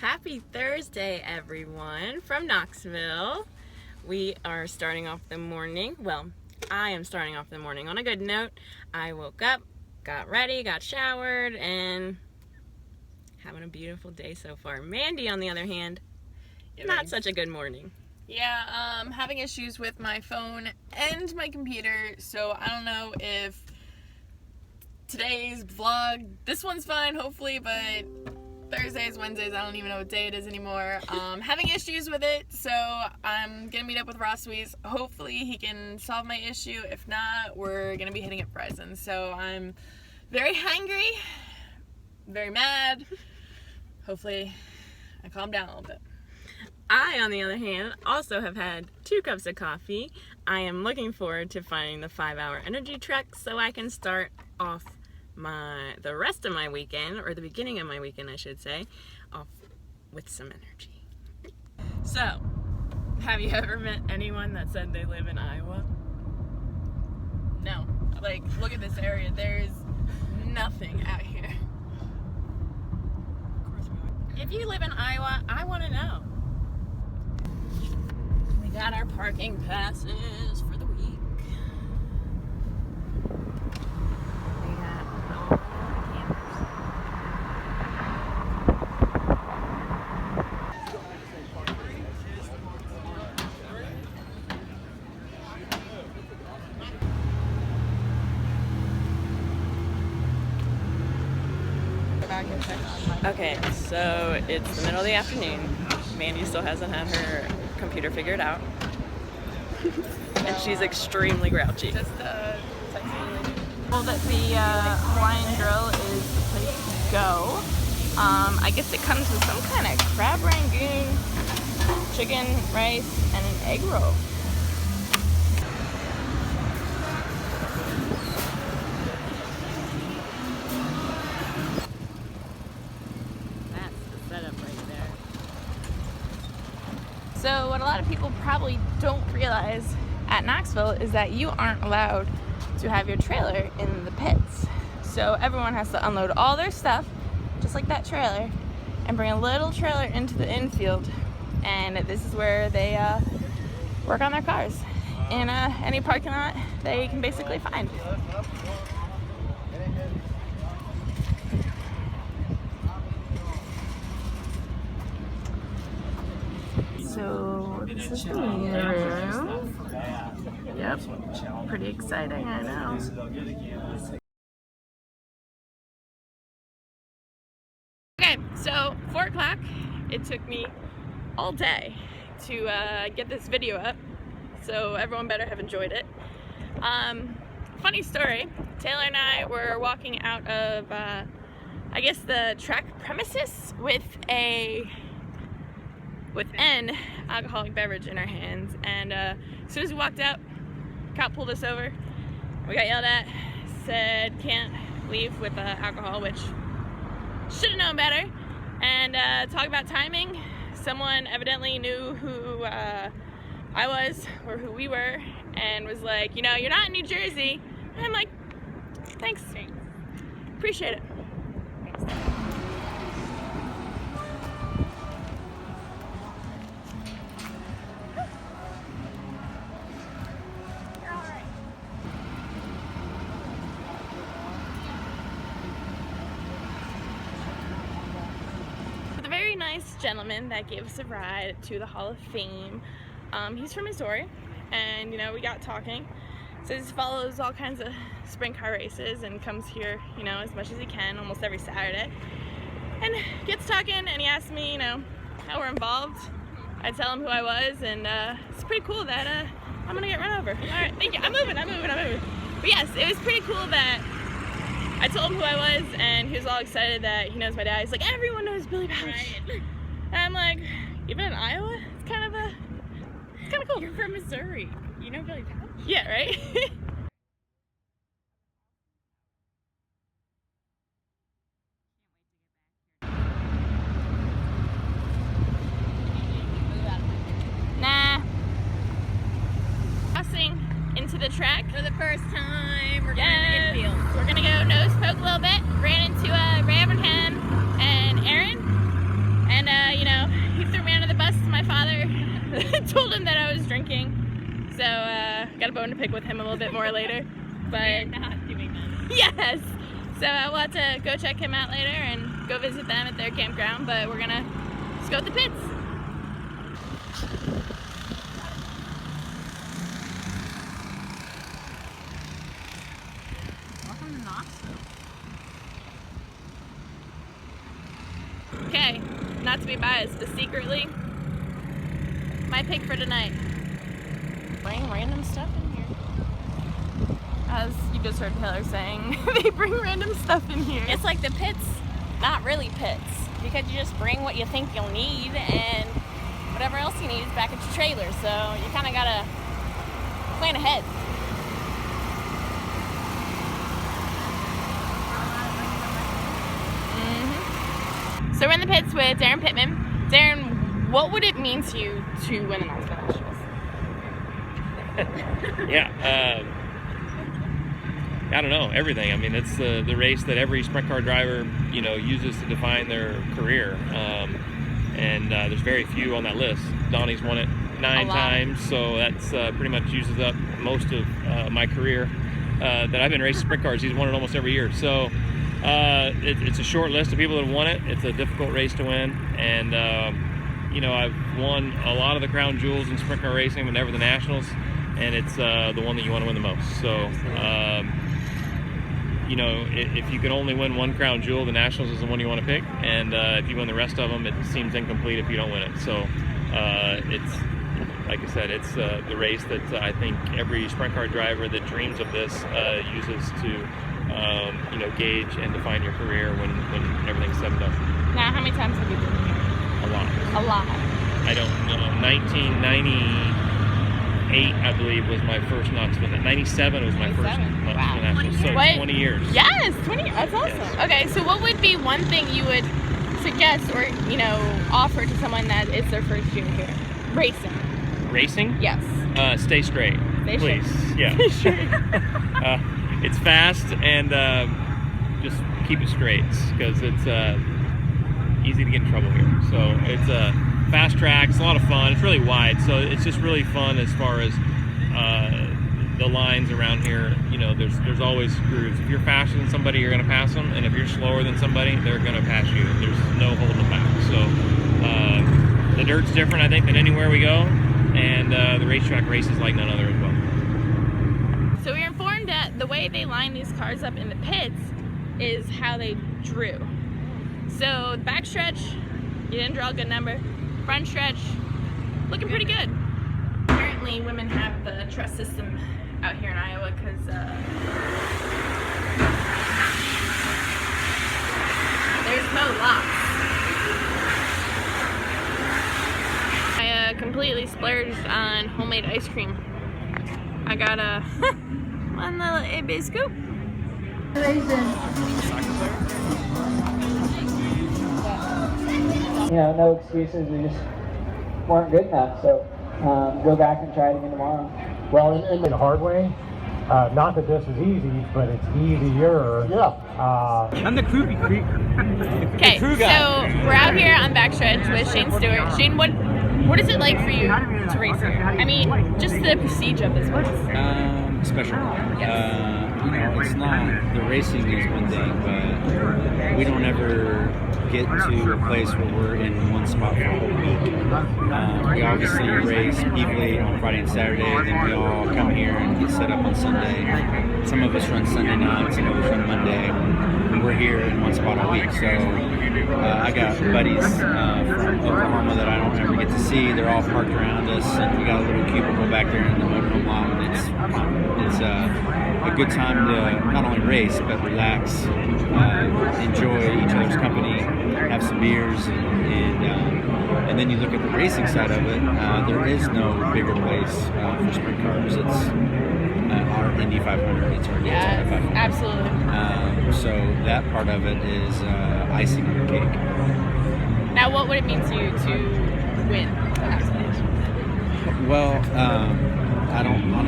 Happy Thursday, everyone, from Knoxville. We are starting off the morning. Well, I am starting off the morning on a good note. I woke up, got ready, got showered, and having a beautiful day so far. Mandee, on the other hand, not such a good morning. Yeah, having issues with my phone and my computer, so I don't know if today's vlog, this one's fine, hopefully, but Thursdays, Wednesdays, I don't even know what day it is anymore. Having issues with it, so I'm gonna meet up with Ross Weiss. Hopefully he can solve my issue. If not, we're gonna be hitting it Frozen. So I'm very hangry, very mad. Hopefully I calm down a little bit. I, on the other hand, also have had 2 cups of coffee. I am looking forward to finding the 5-hour energy trek so I can start off the rest of my weekend, or the beginning of my weekend I should say, off with some energy. So, have you ever met anyone that said they live in Iowa? No. Like, look at this area. There's nothing out here. If you live in Iowa, I want to know. We got our parking passes for the week. We got all the campers. Okay, so it's the middle of the afternoon. Mandee still hasn't had her computer figured out. And she's extremely grouchy. Just Well, that the Hawaiian Grill is the place to go. I guess it comes with some kind of crab rangoon, chicken, rice, and an egg roll. That's the setup right there. So what a lot of people probably don't realize at Knoxville is that you aren't allowed to have your trailer in the pits. So everyone has to unload all their stuff, just like that trailer, and bring a little trailer into the infield. And this is where they work on their cars in any parking lot they can basically find. So this is the meeting room. Yep, pretty exciting, I know. Okay, so 4 o'clock. It took me all day to get this video up, so everyone better have enjoyed it. Funny story, Taylor and I were walking out of, I guess, the track premises with an alcoholic beverage in our hands, and as soon as we walked out, cop pulled us over. We got yelled at, said can't leave with alcohol, which should have known better. And talk about timing, someone evidently knew who I was or who we were and was like, you know, you're not in New Jersey. And I'm like, thanks. Appreciate it. Very nice gentleman that gave us a ride to the Hall of Fame. He's from Missouri, and you know, we got talking. Says he follows all kinds of sprint car races and comes here, you know, as much as he can almost every Saturday. And gets talking, and he asked me, you know, how we're involved. I tell him who I was, and it's pretty cool that I'm gonna get run over. All right, thank you. I'm moving. But yes, it was pretty cool that I told him who I was, and he was all excited that he knows my dad. He's like, everyone knows Billy Pouch. Right. And I'm like, even in Iowa? It's kind of cool. You're from Missouri. You know Billy Pouch? Yeah, right? Nah. Crossing into the track For the first time, we're Yes. going to the infield. We're gonna go nose poke a little bit. Ran into Ray Abraham and Aaron. And told him that I was drinking. So, got a bone to pick with him a little bit more later. But You're not doing that. yes. So we'll have to go check him out later and go visit them at their campground. But we're gonna just go at the pits. Welcome to Knoxville. Okay, not to be biased, but secretly, my pick for tonight. Bring random stuff in here. As you just heard Taylor saying, they bring random stuff in here. It's like the pits, not really pits, because you just bring what you think you'll need, and whatever else you need is back at your trailer. So you kind of gotta plan ahead. So we're in the pits with Darren Pittman. Darren, what would it mean to you to win the Knoxville Nationals? Yeah, I don't know, everything. I mean, it's the race that every sprint car driver, uses to define their career. And there's very few on that list. Donnie's won it 9 times, so that's pretty much uses up most of my career that I've been racing sprint cars. He's won it almost every year. So it's a short list of people that have won it. It's a difficult race to win. And, I've won a lot of the crown jewels in sprint car racing, but never the Nationals. And it's the one that you want to win the most. So, if you can only win one crown jewel, the Nationals is the one you want to pick. And if you win the rest of them, it seems incomplete if you don't win it. So it's, like I said, it's the race that I think every sprint car driver that dreams of this uses to, gauge and define your career when everything's said and done. Now, how many times have you been here? A lot. A lot. I don't know. 1998, I believe, was my first Knoxville. 97 was my first Knoxville Nationals. So 20 years. Yes, 20 years. That's awesome. Yes. Okay, so what would be one thing you would suggest or, offer to someone that it's their first year here? Racing. Racing? Yes. Stay straight. Stay please. straight. Yeah. It's fast and just keep it straight because it's easy to get in trouble here. So it's a fast track. It's a lot of fun. It's really wide, so it's just really fun as far as the lines around here. There's always grooves. If you're faster than somebody, you're going to pass them, and if you're slower than somebody, they're going to pass you. There's no holding them back. So the dirt's different, I think, than anywhere we go, and the racetrack races like none other as well. So we were informed that the way they line these cars up in the pits is how they drew. So the back stretch, you didn't draw a good number. Front stretch, looking pretty good. Apparently women have the truss system out here in Iowa because there's no locks. I completely splurged on homemade ice cream. I got a one little A-Bay scoop. No excuses. We just weren't good enough. So go back and try it again tomorrow. Well, in the hard way, not that this is easy, but it's easier. Yeah. I'm the crew guy. Okay, so we're out here on backstretch with Shane Stewart. Shane, what is it like for you to race here? I mean, just the prestige of this place. Special. Yes. It's not, the racing is one thing, but we don't ever get to a place where we're in one spot for a whole week. We obviously race evenly on Friday and Saturday, and then we all come here and get set up on Sunday. Some of us run Sunday night, some of us run Monday, and we're here in one spot all week. So I got buddies from Oklahoma that I don't ever get to see. They're all parked around us, and we got a little cubicle back there in the motorhome lot, and it's a good time to not only race but relax, enjoy each other's company, have some beers, and then you look at the racing side of it. There is no bigger place for sprint cars. It's our Indy 500. It's our Daytona 500. Absolutely. So that part of it is icing on the cake. Now, what would it mean to you to win the Knoxville Nationals? Well, I don't know.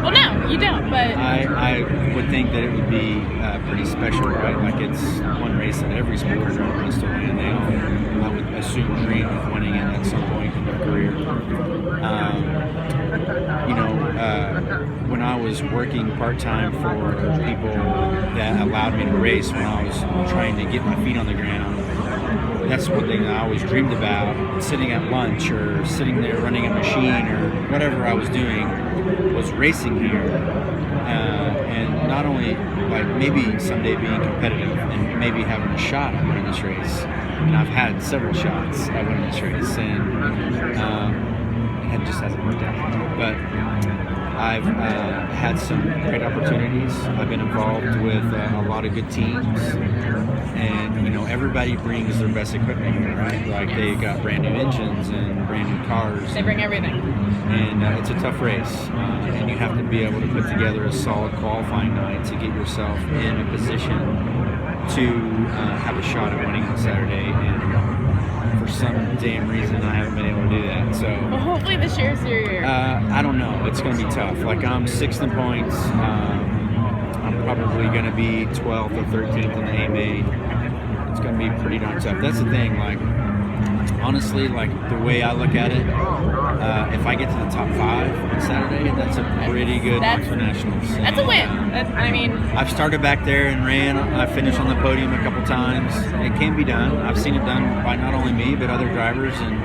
Well, no, you don't, but I would think that it would be pretty special, right? Like it's one race that every sport wants to win. They all, I would assume, dream of winning it at some point in their career. When I was working part-time for people that allowed me to race when I was trying to get my feet on the ground, that's one thing that I always dreamed about, sitting at lunch or sitting there running a machine or whatever I was doing, was racing here. And not only like maybe someday being competitive and maybe having a shot at winning this race. And I've had several shots at winning this race, and it just hasn't worked out. But I've had some great opportunities. I've been involved with a lot of good teams, and everybody brings their best equipment here, right? Like they got brand new engines and brand new cars. They bring everything. And it's a tough race, and you have to be able to put together a solid qualifying night to get yourself in a position to have a shot at winning on Saturday. And for some damn reason, I haven't been able to do that. So well, hopefully this year's your year. I don't know. It's going to be tough. Like I'm 6th in points. I'm probably going to be 12th or 13th in the A-Main. It's going to be pretty darn tough. That's the thing. Like honestly, like the way I look at it, if I get to the top 5 on Saturday, that's a pretty good Knoxville Nationals. That's a win. I've started back there and ran. I finished on the podium a couple times. It can be done. I've seen it done by not only me but other drivers, and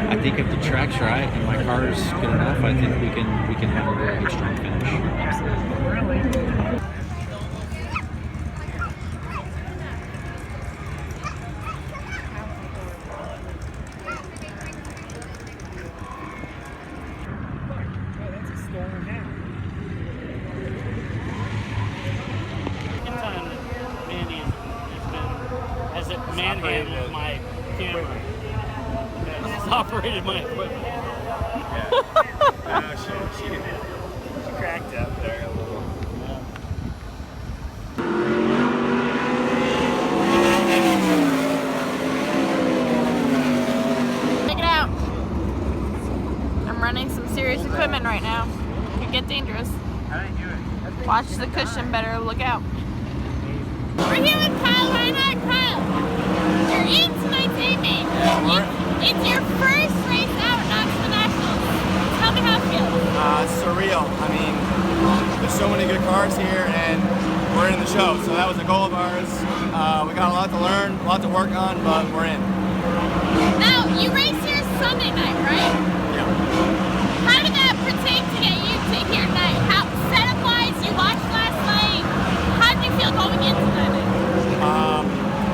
I think if the track's right and my car is good enough, I think we can have a very good strong finish. Manhandled my camera. She's operated my equipment. Yeah. She cracked up there a little. Check it out. I'm running some serious equipment right now. It could get dangerous. How did I do it? Watch the cushion, better look out. We're here with Kyle Reinhardt. Kyle, you're in tonight's A-Main. It's your first race out at Knoxville Nationals. Tell me how it feels. It's surreal. I mean, there's so many good cars here, and we're in the show. So that was a goal of ours. We got a lot to learn, a lot to work on, but we're in. Now, you race here Sunday night, right? Yeah. How did that pertain to get you to here tonight? How setup-wise, you watched last night. How did you feel going into that night?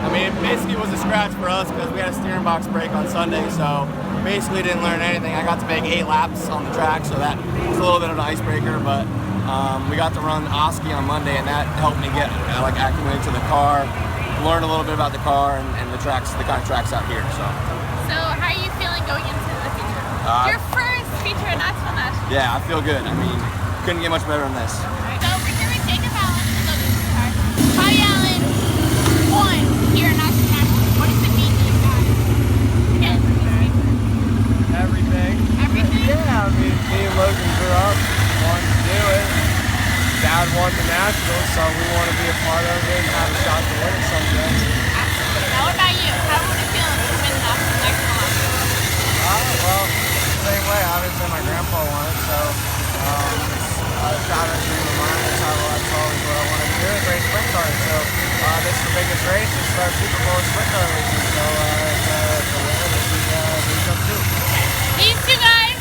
I mean, it basically was a scratch for us because we had a steering box break on Sunday, so basically didn't learn anything. I got to make 8 laps on the track, so that was a little bit of an icebreaker, but we got to run Oski on Monday, and that helped me get acclimated to the car, learn a little bit about the car and the tracks, the kind of tracks out here. So how are you feeling going into the feature? Your first feature at Knoxville Nationals. Yeah, I feel good. I mean, couldn't get much better than this. So we're here with Jacob Allen, the Logan car. Bobby Allen won here at Knoxville Nationals. What does it mean to you guys? Yes. Everything. Everything? Yeah, I mean, me and Logan grew up, wanted to do it. Dad won the Nationals, so we want to be a part of it and have a shot to win it someday. Absolutely. Now what about you? How would it feel to win the Knoxville Nationals? Well, same way. Obviously, my grandpa won it, so it's a childhood dream of mine. That's always what I wanted to do, is race sprint cars. So this is the biggest race. This is our Super Bowl sprint car racing. So it's a winner that we come to. These two guys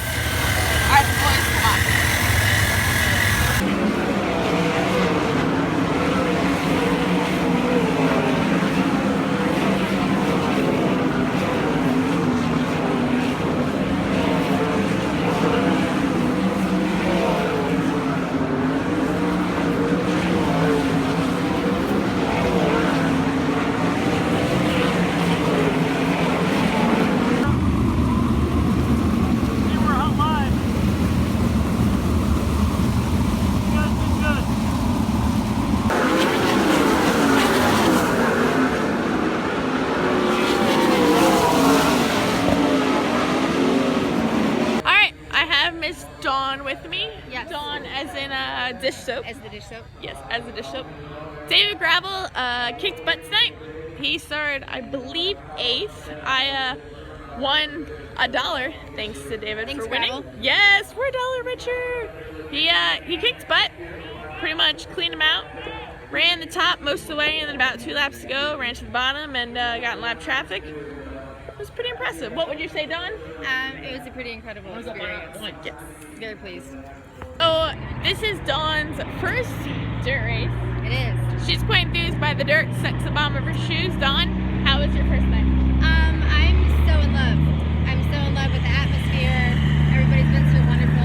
are the boys to watch. dish soap. As the dish soap? Yes, as the dish soap. David Gravel kicked butt tonight. He started, I believe, 8th. I won $1 thanks to David Thanks, for winning. Gravel. Yes, we're $1 richer. He kicked butt, pretty much cleaned him out. Ran the top most of the way, and then about 2 laps to go, ran to the bottom, and got in lap traffic. It was pretty impressive. What would you say, Dawn? It was a pretty incredible experience. Yes. Very pleased. So this is Dawn's first dirt race. It is. She's quite enthused by the dirt, sucks the bottom of her shoes. Dawn, how was your first night? I'm so in love. I'm so in love with the atmosphere. Everybody's been so wonderful.